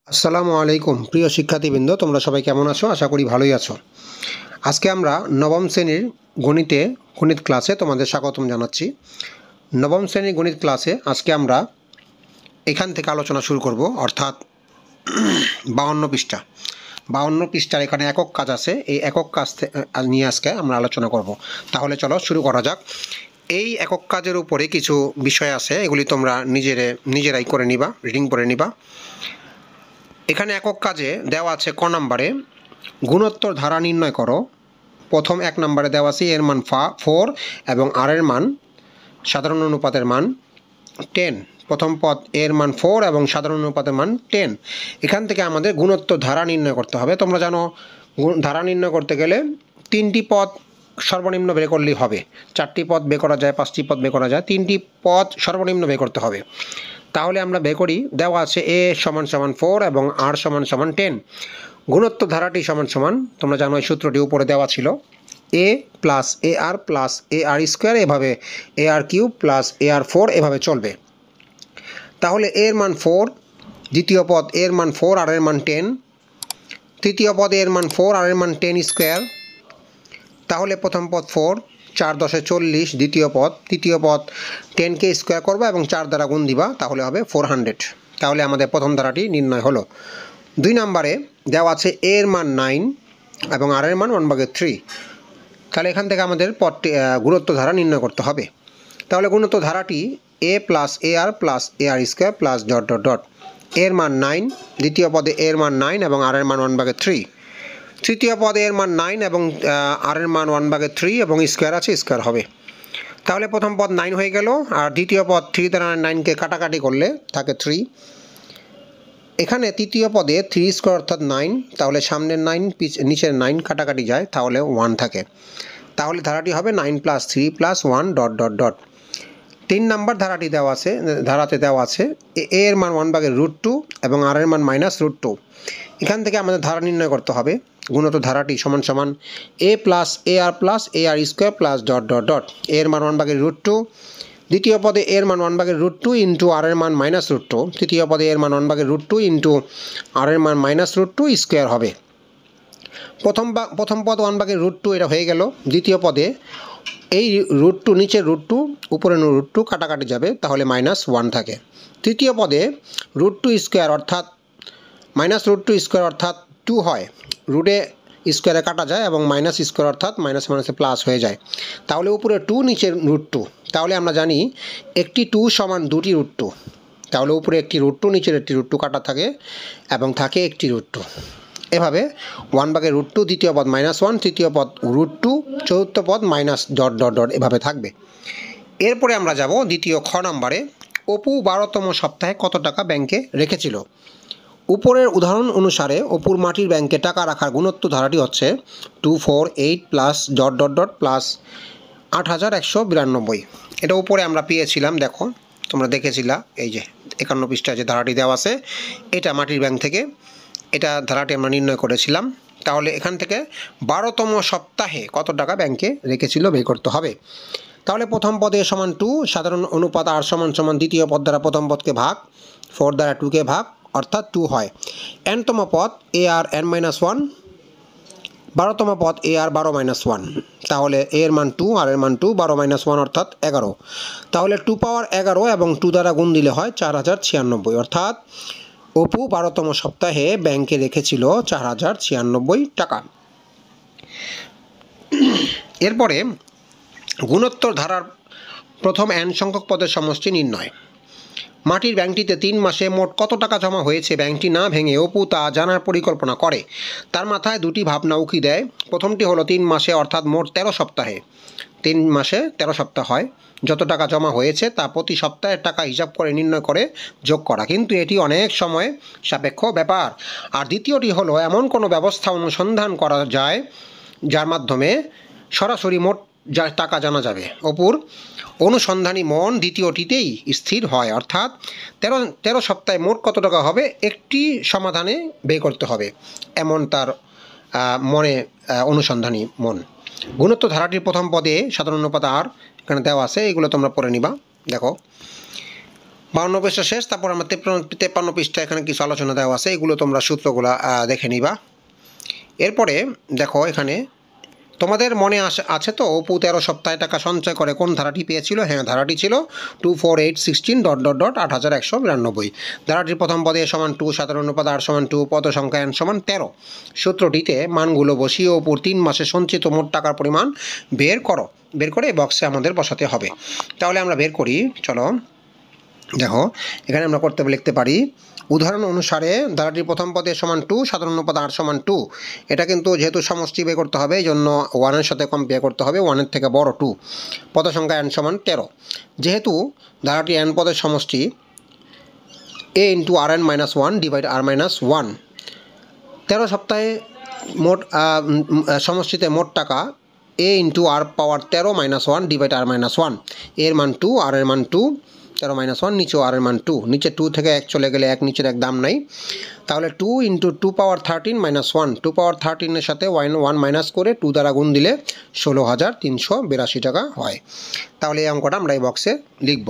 আসসালামু আলাইকুম প্রিয় শিক্ষার্থীবৃন্দ, তোমরা সবাই কেমন আছো? আশা করি ভালোই আছো। আজকে আমরা নবম শ্রেণীর গণিত ক্লাসে তোমাদের স্বাগতম জানাচ্ছি। নবম শ্রেণীর গণিত ক্লাসে আজকে আমরা এখান থেকে আলোচনা শুরু করব, অর্থাৎ 52 পৃষ্ঠার এখানে একক কাজ আছে। এই একক কাজ নিয়ে আজকে আমরা আলোচনা করব। তাহলে চলো শুরু করা যাক। এই একক কাজের উপরে কিছু বিষয় আছে, এগুলি তোমরা নিজেরাই করে নিবা, রিডিং করে নিবা। এখানে একক কাজে দেওয়া আছে ক নাম্বারে গুণোত্তর ধারা নির্ণয় করো। প্রথম 1 নম্বরে দেওয়া আছে এর মান 4 এবং আর এর মান সাধারণ অনুপাতের মান 10। প্রথম পদ এর মান 4 এবং সাধারণ অনুপাতের মান 10। এখান থেকে আমাদের গুণোত্তর ধারা নির্ণয় করতে হবে। তোমরা জানো ধারা নির্ণয় করতে গেলে 3টি পদ সর্বনিম্ন বের করলেই হবে। 4টি পদ বের করা যায়, 5টি পদ বের করা যায়, 3টি পদ সর্বনিম্ন বের করতে হবে। তাহলে আমরা বের করি। দেওয়া আছে এ সমান 4 এবং আর সমান 10। গুণোত্তর ধারাটি সমান তোমরা জানো এই সূত্রটি উপরে দেওয়া ছিল, এ প্লাস এ আর স্কোয়ার, এভাবে এ আর কিউব প্লাস এ আর 4 এভাবে চলবে। তাহলে এর মান 4, দ্বিতীয় পদ এর মান 4 আর এর মান 10, তৃতীয় পদ এর মান 4 আর এর মান 10 স্কোয়ার। তাহলে প্রথম পদ 4, 4 × 10 = 40, দ্বিতীয় পদ, তৃতীয় পদ 10কে স্কোয়ার করবা এবং 4 দ্বারা গুণ দিবা, তাহলে হবে 400। তাহলে আমাদের প্রথম ধারাটি নির্ণয় হলো। 2 নম্বরে দেওয়া আছে এর মান 9 এবং আর এর মান 1/3। তাহলে এখান থেকে আমাদের পদটি গুণোত্তর ধারা নির্ণয় করতে হবে। তাহলে গুণোত্তর ধারাটি এ প্লাস এ আর স্কোয়ার প্লাস ... এর মান 9, দ্বিতীয় পদে এর মান 9 এবং আর এর মান 1/3, তৃতীয় পদে এর মান 9 এবং আর এর মান 1/3 এবং স্কোয়ার আছে, স্কোয়ার হবে। তাহলে প্রথম পদ 9 হয়ে গেল, আর দ্বিতীয় পদ 3 দ্বারা 9কে কাটাকাটি করলে থাকে 3। এখানে তৃতীয় পদে 3 স্কোয়ার অর্থাৎ 9, তাহলে সামনের 9 নিচের 9 কাটাকাটি যায়, তাহলে 1 থাকে। তাহলে ধারাটি হবে 9 + 3 + 1 ... 3 নম্বর ধারাতে দেওয়া আছে এ এর মান 1/√2 এবং আর এর মান -√2। এখান থেকে আমাদের ধারা নির্ণয় করতে হবে। গুণোত্তর ধারাটি সমান এ প্লাস এ আর স্কোয়ার প্লাস ... এর মান 1/√2, দ্বিতীয় পদে এর মান 1/√2 ইন্টু আর এর মান -√2, তৃতীয় পদে এর মান 1/√2 ইন্টু আর এর মান -√2 স্কোয়ার হবে। প্রথম পদ 1/√2 এটা হয়ে গেল। দ্বিতীয় পদে এই √2 নিচের √2 উপরে √2 কাটাকাটি যাবে, তাহলে -1 থাকে। তৃতীয় পদে √2 স্কোয়ার অর্থাৎ -√2 স্কোয়ার অর্থাৎ 2 হয়, রুটে স্কোয়ারে কাটা যায় এবং মাইনাস স্কোয়ার অর্থাৎ মাইনাসে প্লাস হয়ে যায়। তাহলে উপরে 2 নিচের √2, তাহলে আমরা জানি একটি 2 সমান 2টি √2। তাহলে উপরে একটি √2 নিচের একটি √2 কাটা থাকে এবং থাকে একটি √2। এভাবে 1/√2, দ্বিতীয় পদ -1, তৃতীয় পদ √2, চতুর্থ পদ ... এভাবে থাকবে। এরপরে আমরা যাব দ্বিতীয় খ নম্বরে। অপু 12তম সপ্তাহে কত টাকা ব্যাংকে রেখেছিল? উপরের উদাহরণ অনুসারে অপুর মাটির ব্যাংকে টাকা রাখার গুণোত্তর ধারাটি হচ্ছে 248 প্লাস ... প্লাস 8192। এটা উপরে আমরা পেয়েছিলাম, দেখো তোমরা দেখেছিলা, এই যে 51 পৃষ্ঠায় যে ধারাটি দেওয়া আছে, এটা মাটির ব্যাংক থেকে এটা ধারাটি আমরা নির্ণয় করেছিলাম। তাহলে এখান থেকে 12তম সপ্তাহে কত টাকা ব্যাংকে রেখেছিল বের করতে হবে। তাহলে প্রথম পদে সমান 2, সাধারণ অনুপাত আর সমান দ্বিতীয় পদ দ্বারা প্রথম পদকে ভাগ, 4 দ্বারা 2কে ভাগ, অর্থাৎ 2 হয়। nতম পদ এ আর n-1, 12তম পদ এ আর 12-1, তাহলে এর মান 2 আর এর মান 2, 12-1 অর্থাৎ 11। তাহলে 2 পাওয়ার 11 এবং 2 দ্বারা গুণ দিলে হয় 4096, অর্থাৎ অপু 12তম সপ্তাহে ব্যাংকে রেখেছিল 4096 টাকা। এরপরে গুণোত্তর ধারার প্রথম n সংখ্যক পদের সমষ্টি নির্ণয়। মাটির ব্যাংকটিতে 3 মাসে মোট কত টাকা জমা হয়েছে ব্যাংকটি না ভেঙে অপু তা জানার পরিকল্পনা করে। তার মাথায় দুটি ভাবনা উকি দেয়। প্রথমটি হলো 3 মাসে অর্থাৎ মোট 13 সপ্তাহে, 3 মাসে 13 সপ্তাহ হয়, যত টাকা জমা হয়েছে তা প্রতি সপ্তাহের টাকা হিসাব করে নির্ণয় করে যোগ করা, কিন্তু এটি অনেক সময় সাপেক্ষ ব্যাপার। আর দ্বিতীয়টি হলো এমন কোনো ব্যবস্থা অনুসন্ধান করা যায় যার মাধ্যমে সরাসরি মোট টাকা জানা যাবে। অপুর অনুসন্ধানী মন দ্বিতীয়টিতেই স্থির হয়, অর্থাৎ 13 সপ্তাহে মোট কত টাকা হবে একটি সমাধানে বের করতে হবে, এমন তার মনে অনুসন্ধানী মন। গুণোত্তর ধারাটির প্রথম পদে সাধারণ অনুপাত আর এখানে দেওয়া আছে, এগুলো তোমরা পড়ে নিবা। দেখো 52 পৃষ্ঠা শেষ। তারপর আমরা 53 পৃষ্ঠা এখানে কিছু আলোচনা দেওয়া আছে, এগুলো তোমরা সূত্রগুলো দেখে নিবা। এরপরে দেখো এখানে তোমাদের মনে আছে তো অপু 13 সপ্তাহে টাকা সঞ্চয় করে কোন ধারাটি পেয়েছিল? হ্যাঁ, ধারাটি ছিল 24816 ... 8192। ধারাটির প্রথম পদে সমান 2, সাধারণ অনুপাত r সমান 2, পদ সংখ্যা n সমান 13। সূত্রটিতে মানগুলো বসিয়ে অপুর 3 মাসে সঞ্চিত মোট টাকার পরিমাণ বের করো। বের করে বক্সে আমাদের বসাতে হবে। তাহলে আমরা বের করি, চলো। দেখো এখানে আমরা লিখতে পারি উদাহরণ অনুসারে ধারাটির প্রথম পদে সমান 2, সাধারণ অনুপাত r সমান 2। এটা কিন্তু যেহেতু সমষ্টি বের করতে হবে এই জন্য 1 এর সাথে কম্পেয়ার করতে হবে, 1 এর থেকে বড় 2। পদ সংখ্যা n সমান 13। যেহেতু ধারাটি n পদের সমষ্টি a × rn - 1 / r - 1। 13 সপ্তাহে মোট সমষ্টিতে মোট টাকা a × r পাওয়ার 13 - 1 / r - 1। এর মান 2, r এর মান 2, 13 - 1, নিচেও r এর মান 2। নিচে 2 থেকে 1 চলে গেলে 1 নিচের এক দাম নাই। তাহলে 2 × 2 পাওয়ার 13 - 1, 2 পাওয়ার 13 এর সাথে 1 মাইনাস করে 2 দ্বারা গুণ দিলে 16,382 টাকা হয়। তাহলে এই অঙ্কটা আমরা এই বক্সে লিখব।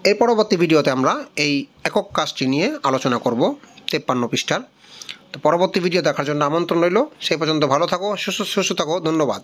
এর পরবর্তী ভিডিওতে আমরা এই একক কাজটি নিয়ে আলোচনা করব 53 পৃষ্ঠার। তো পরবর্তী ভিডিও দেখার জন্য আমন্ত্রণ রইল। সেই পর্যন্ত ভালো থাকো, সুস্থ থাকো। ধন্যবাদ।